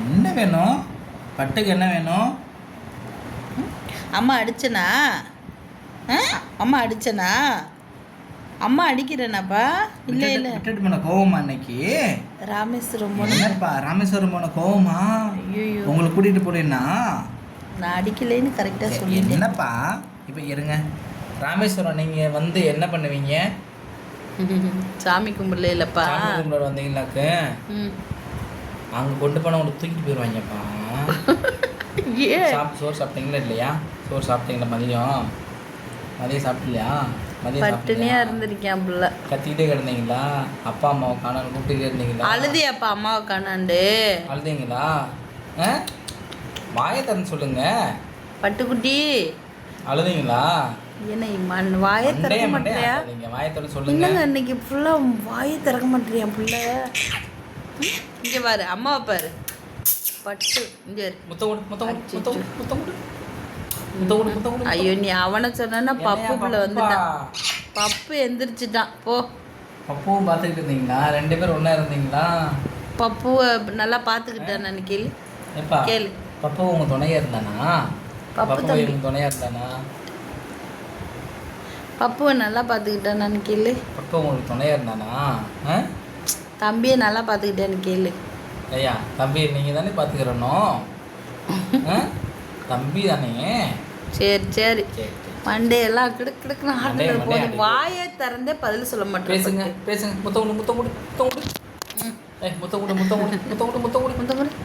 என்ன வேணும்? பட்டுக்கு என்ன வேணும்? அம்மா அடிச்சனா? அம்மா அடிச்சனா? அம்மா அடிக்கிறேனாப்பா? இல்லை இல்லை, விட்டுட்டு போன கோவமா இன்னைக்கு? ராமேஸ்வரம் என்னப்பா ராமேஸ்வரம் போன கோவமா? ஐயோ, உங்களை கூட்டிகிட்டு போனேன்னா நான் அடிக்கலைன்னு கரெக்டாக சொல்லிட்டேன். என்னப்பா இப்போ இருங்க, ராமேஸ்வரம் நீங்கள் வந்து என்ன பண்ணுவீங்க? சாமி கும்பிடல இல்லைப்பா. சாமி கும்பிட வந்தீங்களாக்கு அங்கே கொண்டு போனால் உங்களுக்கு தூக்கிட்டு போயிடுவாங்கப்பா. சோறு சாப்பிட்டீங்களா இல்லையா? சோறு சாப்பிட்டீங்களா? மதியம் சாப்பிடலையா? பட்டினியா இருந்திருக்கேன் புள்ள. கத்திக்கிட்டே கிடந்தீங்களா? அப்பா அம்மாவை காணான்னு கூப்பிட்டுக்கிட்டே இருந்தீங்களா? அழுதியாப்பா அம்மாவை காணாண்டு? அழுதீங்களா? வாயை திறந்து சொல்லுங்க. பட்டுக்குட்டி அழுதீங்களா? என்ன வாயை திறக்க மாட்டியா? வாயை திறந்து சொல்லுங்க. என்னங்க இன்னைக்கு ஃபுல்லா வாயை திறக்க மாட்டியா புள்ள? இங்க பாரு, அம்மாவை பாரு. பட்டு இங்க ஐயோ, நீ அவனை சொன்னா பப்பு புள்ள வந்துட்டான். பப்பு எந்திரிச்சிட்டான் போ. பப்புவும் பார்த்துக்கிட்டு இருந்தீங்களா? 2 பேரும் ஒன்றா இருந்தீங்களா? பப்புவை நல்லா பார்த்துக்கிட்டேன் நான். கேளு கேளு. பப்பு உங்க துணையா இருந்தானா? பப்பு தம்பி உங்க துணையா இருந்தானா? பப்புவை நல்லா பார்த்துக்கிட்டேன் நான். கேளு. பப்பு உங்களுக்கு துணையா இருந்தானா? தம்பியை நல்லா பார்த்துக்கிட்டேன்னு கேளு. ஐயா தம்பி நீங்கள் தானே பார்த்துக்கிறணும். தம்பி தானே. சரி சரி, மண்டையெல்லாம் கிடுக்குன்னு ஆடுறது போது வாயை திறந்தே பதில் சொல்ல மாட்டேன். பேசுங்க பேசுங்க. முத்தம் கொடு.